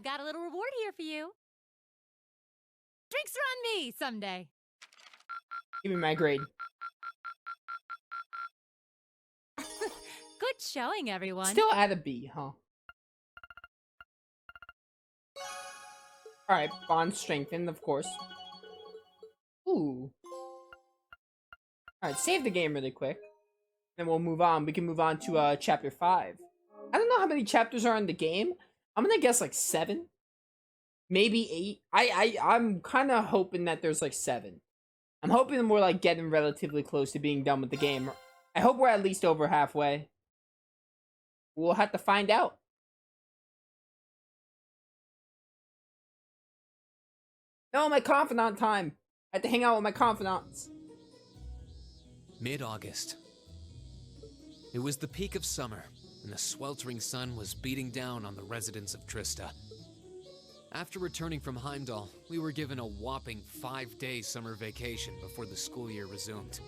I've got a little reward here for you. Drinks are on me someday. Give me my grade. Good showing, everyone. Still at a B, huh? Alright, bond strengthened, of course. Ooh. Alright, save the game really quick. Then we'll move on. We can move on to chapter 5. I don't know how many chapters are in the game. I'm gonna guess like 7. Maybe 8. I'm kind of hoping that there's like 7. I'm hoping we're like getting relatively close to being done with the game. I hope we're at least over halfway. We'll have to find out. No, my confidant time. I have to hang out with my confidants. Mid-August. It was the peak of summer, and the sweltering sun was beating down on the residents of Trista. After returning from Heimdall, we were given a whopping 5-day summer vacation before the school year resumed.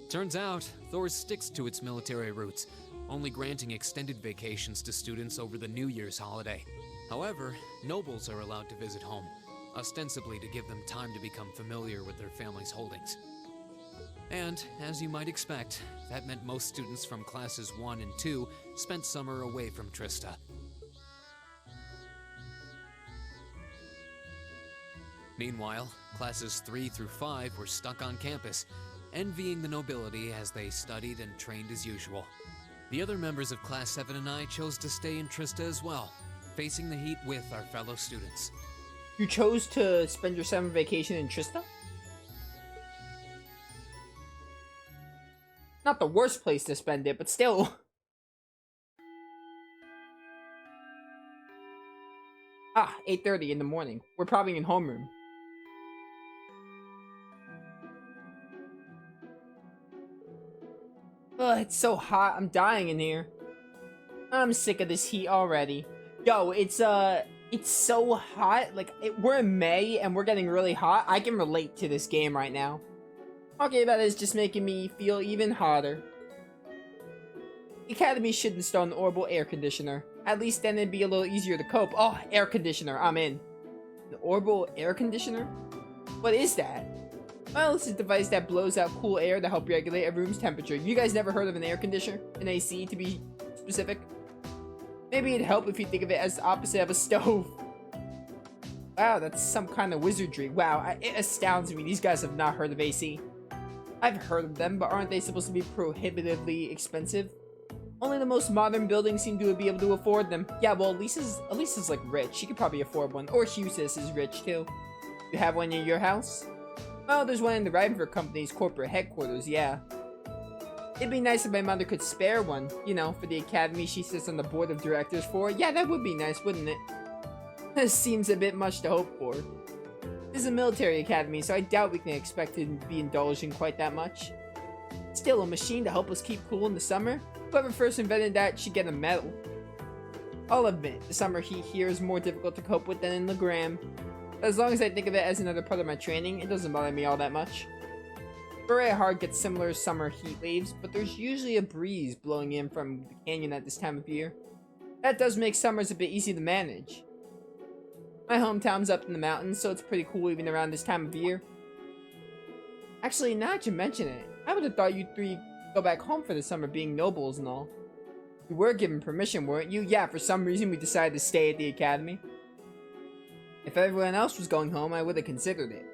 Turns out, Thor sticks to its military roots, only granting extended vacations to students over the New Year's holiday. However, nobles are allowed to visit home, ostensibly to give them time to become familiar with their family's holdings. And, as you might expect, that meant most students from classes 1 and 2 spent summer away from Trista. Meanwhile, classes 3 through 5 were stuck on campus, envying the nobility as they studied and trained as usual. The other members of Class 7 and I chose to stay in Trista as well, facing the heat with our fellow students. You chose to spend your summer vacation in Trista? Not the worst place to spend it, but still. Ah, 8:30 in the morning. We're probably in homeroom. Ugh, it's so hot. I'm dying in here. I'm sick of this heat already. Yo, it's so hot. Like, we're in May and we're getting really hot. I can relate to this game right now. Talking about it is just making me feel even hotter. The Academy should install an orbital air conditioner. At least then it'd be a little easier to cope. Oh, air conditioner. I'm in. An orbital air conditioner? What is that? Well, it's a device that blows out cool air to help regulate a room's temperature. You guys never heard of an air conditioner? An AC, to be specific? Maybe it'd help if you think of it as the opposite of a stove. Wow, that's some kind of wizardry. Wow, it astounds me. These guys have not heard of AC. I've heard of them, but aren't they supposed to be prohibitively expensive? Only the most modern buildings seem to be able to afford them. Yeah, well, Lisa's like rich. She could probably afford one. Or Husis is rich too. You have one in your house? Well, there's one in the Rivenford Company's corporate headquarters, yeah. It'd be nice if my mother could spare one, you know, for the academy she sits on the board of directors for. Yeah, that would be nice, wouldn't it? This seems a bit much to hope for. This is a military academy, so I doubt we can expect to be indulging quite that much. Still, a machine to help us keep cool in the summer? Whoever first invented that should get a medal. I'll admit, the summer heat here is more difficult to cope with than in Legram. But as long as I think of it as another part of my training, it doesn't bother me all that much. Beret Hard gets similar summer heat waves, but there's usually a breeze blowing in from the canyon at this time of year. That does make summers a bit easy to manage. My hometown's up in the mountains, so it's pretty cool even around this time of year. Actually, now that you mention it, I would have thought you three go back home for the summer being nobles and all. You were given permission, weren't you? Yeah, for some reason we decided to stay at the academy. If everyone else was going home, I would have considered it.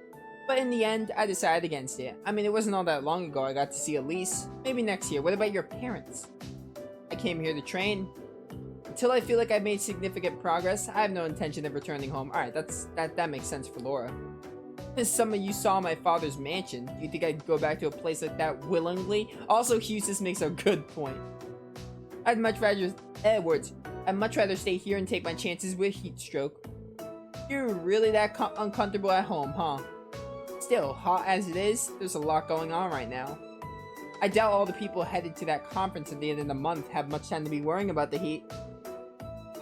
But in the end, I decided against it. I mean, it wasn't all that long ago I got to see Elise. Maybe next year. What about your parents? I came here to train. Until I feel like I've made significant progress, I have no intention of returning home. Alright, that makes sense for Laura. This summer you saw my father's mansion. Do you think I'd go back to a place like that willingly? Also, Husis makes a good point. I'd much rather stay here and take my chances with Heatstroke. You're really that uncomfortable at home, huh? Still, hot as it is, there's a lot going on right now. I doubt all the people headed to that conference at the end of the month have much time to be worrying about the heat.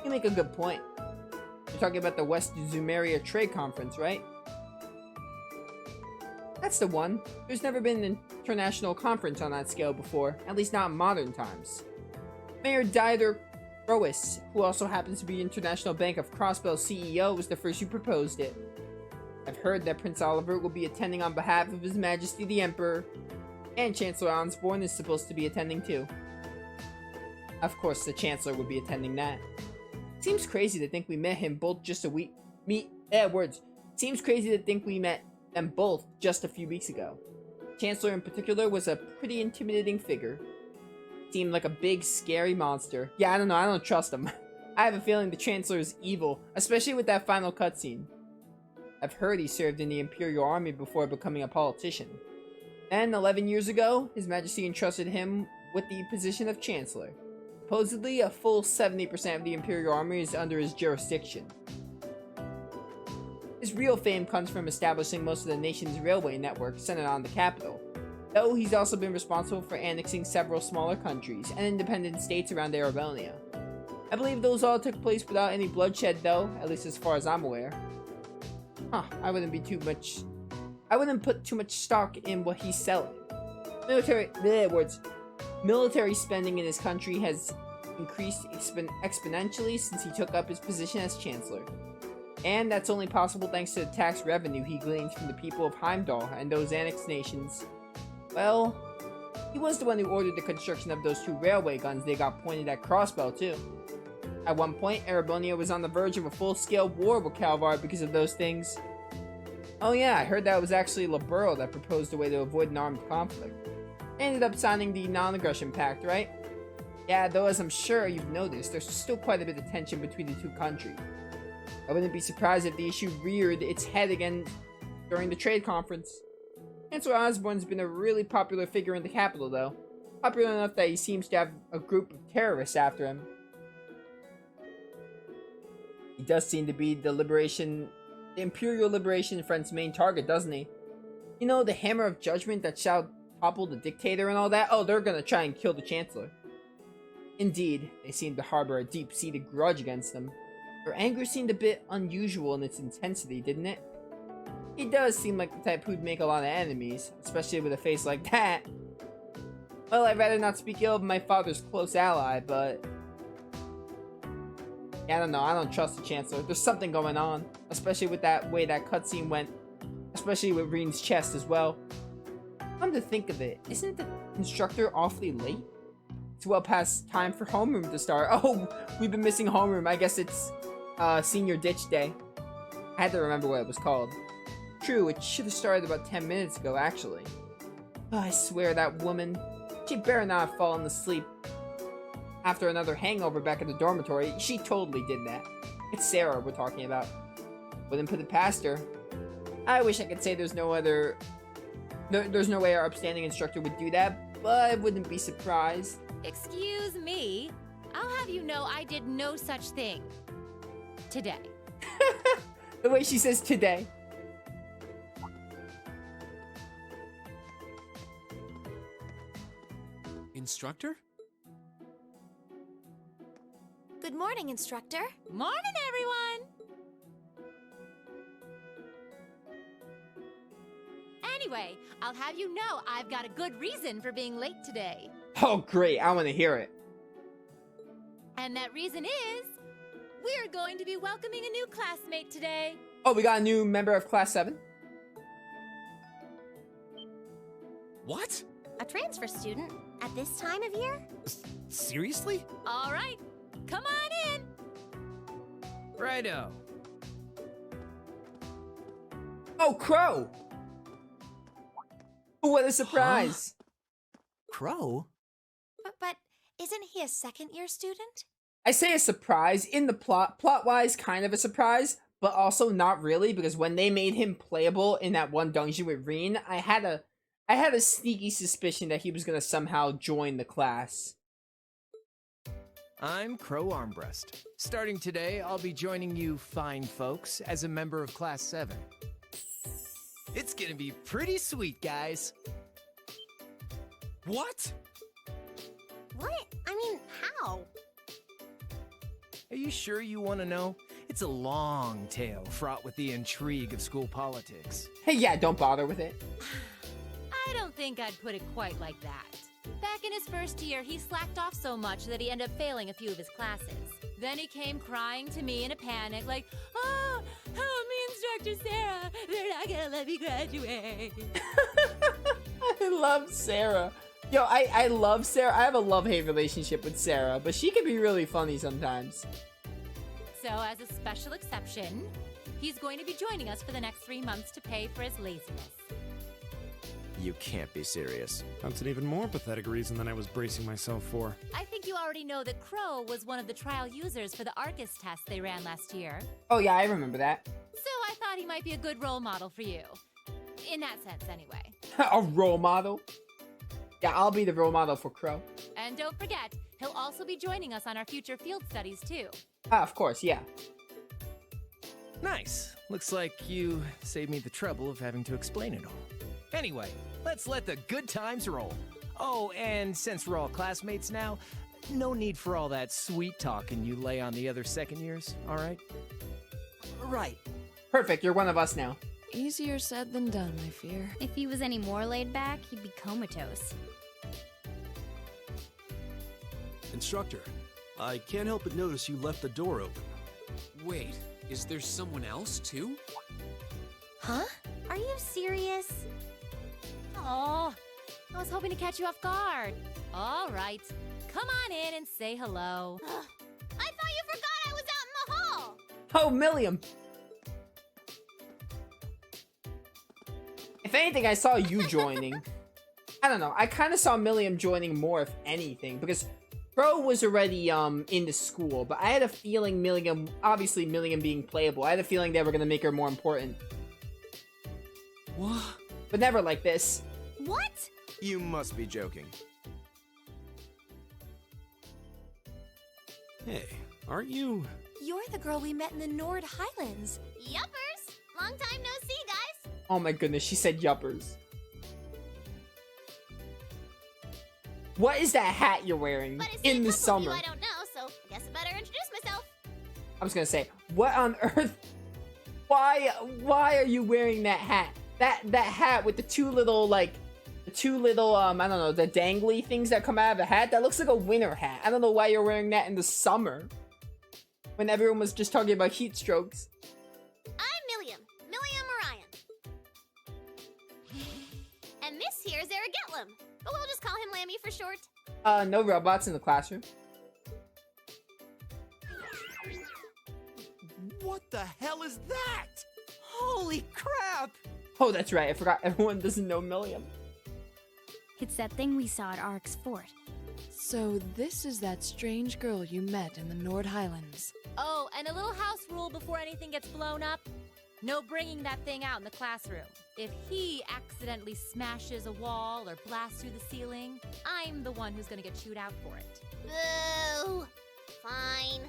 You make a good point. You're talking about the West Zumeria Trade Conference, right? That's the one. There's never been an international conference on that scale before, at least not in modern times. Mayor Dieter Roes, who also happens to be International Bank of Crossbell's CEO, was the first who proposed it. I've heard that Prince Oliver will be attending on behalf of His Majesty the Emperor, and Chancellor Osborne is supposed to be attending too. Of course, the Chancellor would be attending that. Seems crazy to think we met him both just a week. Seems crazy to think we met them both just a few weeks ago. Chancellor in particular was a pretty intimidating figure. Seemed like a big, scary monster. Yeah, I don't know, I don't trust him. I have a feeling the Chancellor is evil, especially with that final cutscene. I've heard he served in the Imperial Army before becoming a politician. Then, 11 years ago, His Majesty entrusted him with the position of Chancellor. Supposedly, a full 70% of the Imperial Army is under his jurisdiction. His real fame comes from establishing most of the nation's railway network centered on the capital, though he's also been responsible for annexing several smaller countries and independent states around Arebonia. I believe those all took place without any bloodshed though, at least as far as I'm aware. I wouldn't put too much stock in what he's selling. Military spending in his country has increased exponentially since he took up his position as Chancellor. And that's only possible thanks to the tax revenue he gleans from the people of Heimdall and those annexed nations. Well, he was the one who ordered the construction of those 2 railway guns they got pointed at Crossbell too. At one point, Arebonia was on the verge of a full-scale war with Calvar because of those things. Oh yeah, I heard that it was actually Liberl that proposed a way to avoid an armed conflict. They ended up signing the Non-Aggression Pact, right? Yeah, though as I'm sure you've noticed, there's still quite a bit of tension between the 2 countries. I wouldn't be surprised if the issue reared its head again during the trade conference. Chancellor Osborne's been a really popular figure in the capital, though. Popular enough that he seems to have a group of terrorists after him. He does seem to be the Imperial Liberation Front main target, doesn't he? You know, the Hammer of Judgment that shall topple the dictator and all that? Oh, they're gonna try and kill the Chancellor. Indeed, they seem to harbor a deep-seated grudge against him. Her anger seemed a bit unusual in its intensity, didn't it? He does seem like the type who'd make a lot of enemies, especially with a face like that. Well, I'd rather not speak ill of my father's close ally, but... yeah, I don't know, I don't trust the Chancellor. There's something going on, especially with that way that cutscene went. Especially with Reen's chest as well. Come to think of it, isn't the instructor awfully late? It's well past time for homeroom to start. Oh, we've been missing homeroom. I guess it's senior ditch day. I had to remember what it was called. True, it should have started about 10 minutes ago, actually. Oh, I swear that woman, she better not have fallen asleep after another hangover back at the dormitory. She totally did that. It's Sarah we're talking about. Wouldn't put it past her. I wish I could say there's no way our upstanding instructor would do that, but I wouldn't be surprised. Excuse me. I'll have you know I did no such thing. Today. The way she says today. Instructor? Good morning, instructor. Morning, everyone! Anyway, I'll have you know I've got a good reason for being late today. Oh, great. I want to hear it. And that reason is... we're going to be welcoming a new classmate today. Oh, we got a new member of Class 7? What? A transfer student at this time of year? Seriously? All right, come on in. Righto. Oh, Crow! What a surprise! Crow? But isn't he a second-year student? I say a surprise in the plot-wise, kind of a surprise, but also not really, because when they made him playable in that one dungeon with Reen, I had a sneaky suspicion that he was gonna somehow join the class. I'm Crow Armbrust. Starting today, I'll be joining you fine folks as a member of Class 7. It's gonna be pretty sweet, guys. What? What? I mean, how? Are you sure you want to know? It's a long tale fraught with the intrigue of school politics. Hey, yeah, don't bother with it. I don't think I'd put it quite like that. Back in his first year, he slacked off so much that he ended up failing a few of his classes. Then he came crying to me in a panic, like, "Oh, me and Instructor Sarah, they're not gonna let me graduate." I love Sarah. Yo, I love Sarah. I have a love-hate relationship with Sarah, but she can be really funny sometimes. So, as a special exception, he's going to be joining us for the next 3 months to pay for his laziness. You can't be serious. That's an even more pathetic reason than I was bracing myself for. I think you already know that Crow was one of the trial users for the Arcus test they ran last year. Oh, yeah, I remember that. So I thought he might be a good role model for you. In that sense, anyway. A role model? Yeah, I'll be the role model for Crow. And don't forget, he'll also be joining us on our future field studies, too. Ah, of course, yeah. Nice. Looks like you saved me the trouble of having to explain it all. Anyway, let's let the good times roll. Oh, and since we're all classmates now, no need for all that sweet talking you lay on the other second years, all right? Right. Perfect, you're one of us now. Easier said than done, I fear. If he was any more laid back, he'd be comatose. Instructor, I can't help but notice you left the door open. Wait, is there someone else too? Huh? Are you serious? Oh, I was hoping to catch you off guard. All right, come on in and say hello. I thought you forgot I was out in the hall! Oh, Milliam! If anything, I saw you joining. I don't know, I kind of saw Milliam joining more, if anything, because Crow was already, in the school, but I had a feeling Milliam, obviously Milliam being playable, I had a feeling they were gonna make her more important. What? But never like this. What? You must be joking. Hey, aren't you... You're the girl we met in the Nord Highlands. Yuppers! Long time no see, guys! Oh my goodness, she said yuppers. What is that hat you're wearing But I see in a the couple summer? of you I don't know, so I guess I better introduce myself. I was gonna say, what on earth? Why are you wearing that hat? That hat with the two little, I don't know, the dangly things that come out of the hat? That looks like a winter hat. I don't know why you're wearing that in the summer. When everyone was just talking about heat strokes. I'm Milliam Orion. And this here's Eric Getlum, but we'll just call him Lammy for short. No robots in the classroom. What the hell is that? Holy crap! Oh, that's right, I forgot everyone doesn't know Milliam. It's that thing we saw at Ark's fort. So this is that strange girl you met in the Nord Highlands. Oh, and a little house rule before anything gets blown up. No bringing that thing out in the classroom. If he accidentally smashes a wall or blasts through the ceiling, I'm the one who's gonna get chewed out for it. Boo! Fine.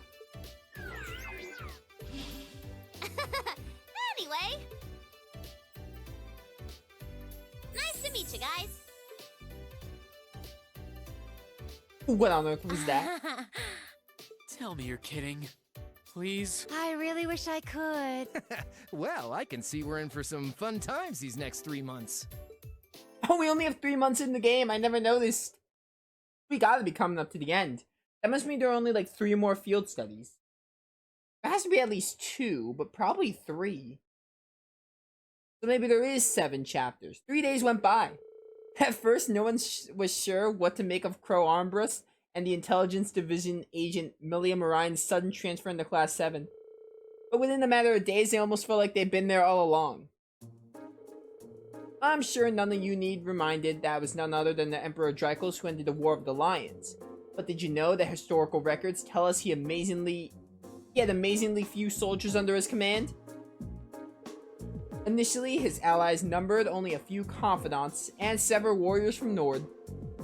Anyway. Nice to meet you guys. What on earth was that? Tell me you're kidding. Please? I really wish I could. Well, I can see we're in for some fun times these next 3 months. Oh, we only have 3 months in the game. I never noticed. We gotta be coming up to the end. That must mean there are only like 3 more field studies. There has to be at least 2, but probably 3. So maybe there is 7 chapters. 3 days went by. At first, no one was sure what to make of Crow Armbrust and the Intelligence Division agent Milliam Orion's sudden transfer into Class 7. But within a matter of days, they almost felt like they'd been there all along. I'm sure none of you need reminded that it was none other than the Emperor Dracos who ended the War of the Lions. But did you know that historical records tell us he had amazingly few soldiers under his command? Initially, his allies numbered only a few confidants and several warriors from Nord.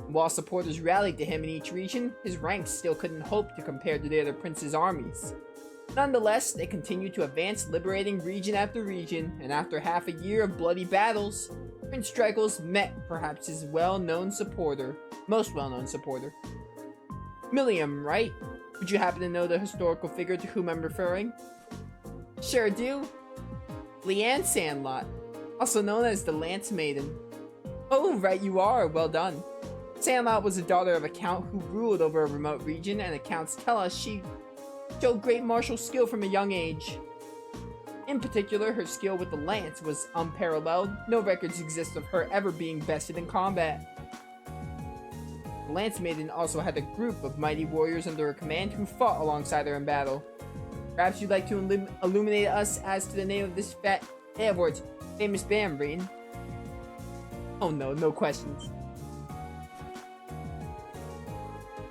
While supporters rallied to him in each region, his ranks still couldn't hope to compare to the other prince's armies. Nonetheless, they continued to advance, liberating region after region, and after half a year of bloody battles, Prince Dracos met perhaps his most well-known supporter. Milliam, right? Would you happen to know the historical figure to whom I'm referring? Sure do. Leanne Sandlot, also known as the Lance Maiden. Oh, right you are. Well done. Sandlot was the daughter of a count who ruled over a remote region, and accounts tell us she showed great martial skill from a young age. In particular, her skill with the lance was unparalleled. No records exist of her ever being bested in combat. The Lance Maiden also had a group of mighty warriors under her command who fought alongside her in battle. Perhaps you'd like to illuminate us as to the name of this famous band, Rain? Oh no, no questions.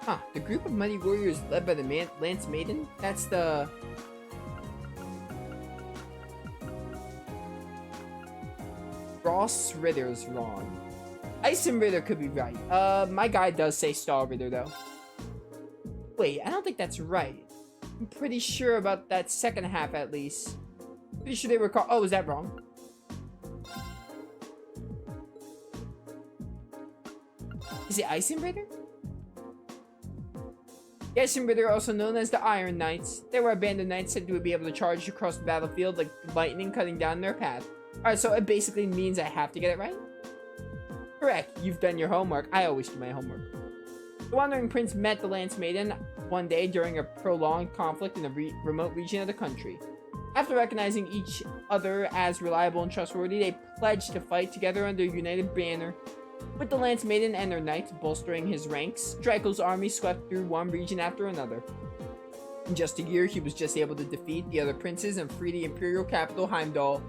Huh, the group of mighty warriors led by the Lance Maiden? That's the... Ross Ritter's wrong. Ison Ritter could be right. My guy does say Star Ritter, though. Wait, I don't think that's right. I'm pretty sure about that second half, at least. Pretty sure they were called... Oh, is that wrong? Is it Ison Ritter? The Ison Ritter, also known as the Iron Knights. They were a band of knights said to be able to charge across the battlefield like lightning cutting down their path. Alright, so it basically means I have to get it right? Correct, you've done your homework. I always do my homework. The Wandering Prince met the Lance Maiden one day during a prolonged conflict in a remote region of the country. After recognizing each other as reliable and trustworthy, they pledged to fight together under a united banner. With the Lance Maiden and their knights bolstering his ranks, Draco's army swept through one region after another. In just a year, he was just able to defeat the other princes and free the imperial capital Heimdall.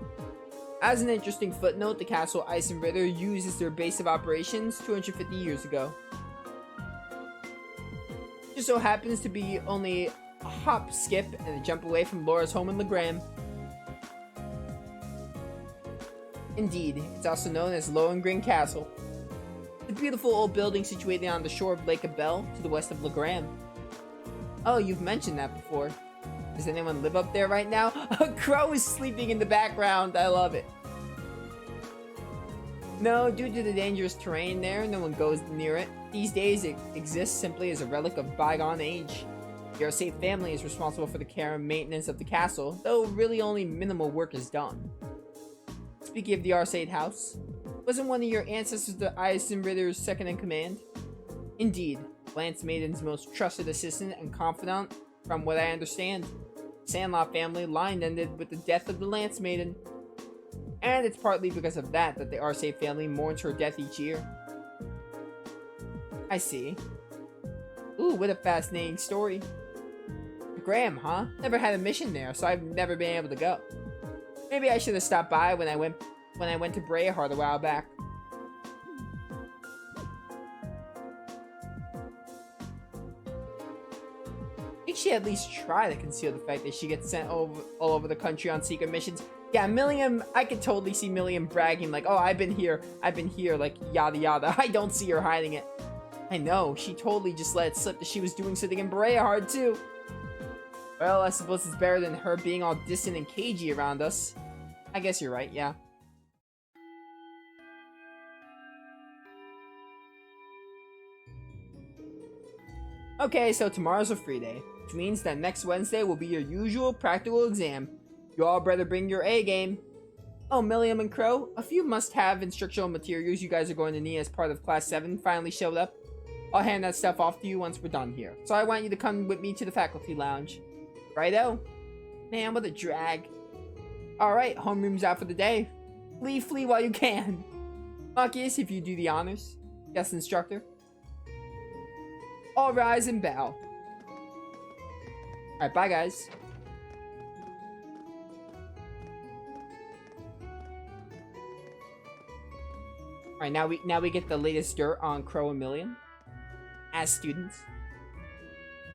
As an interesting footnote, the castle Ison Ritter used as their base of operations 250 years ago. Just so happens to be only a hop, skip, and a jump away from Laura's home in Legram. Indeed, it's also known as Lohengrin Castle. The beautiful old building situated on the shore of Lake Abel to the west of Legram. Oh, you've mentioned that before. Does anyone live up there right now? A crow is sleeping in the background. I love it. No, due to the dangerous terrain there, no one goes near it. These days, it exists simply as a relic of bygone age. The Arsaith family is responsible for the care and maintenance of the castle, though really only minimal work is done. Speaking of the Arsaith house, wasn't one of your ancestors the Ison Ritter's second-in-command? Indeed, Lance Maiden's most trusted assistant and confidant, from what I understand. The Sandlot family line ended with the death of the Lance Maiden. And it's partly because of that the Arsaith family mourns her death each year. I see. Ooh, what a fascinating story. Graham, huh? Never had a mission there, so I've never been able to go. Maybe I should have stopped by when I went to Brayheart a while back. I think she at least try to conceal the fact that she gets sent all over the country on secret missions. Yeah, Milliam, I could totally see Milliam bragging like, oh, I've been here, like, yada yada. I don't see her hiding it. I know, she totally just let it slip that she was doing something in Brayheart too. Well, I suppose it's better than her being all distant and cagey around us. I guess you're right, yeah. Okay, so tomorrow's a free day, which means that next Wednesday will be your usual practical exam. You all better bring your A game. Oh, Milliam and Crow, a few must-have instructional materials you guys are going to need as part of Class 7 finally showed up. I'll hand that stuff off to you once we're done here. So I want you to come with me to the faculty lounge. Righto? Man, what a drag. Alright, homeroom's out for the day. Flee while you can. Marcus, if you do the honors. Yes, instructor. All rise and bow. Alright, bye guys. Alright, now we get the latest dirt on Crow and Milliam as students.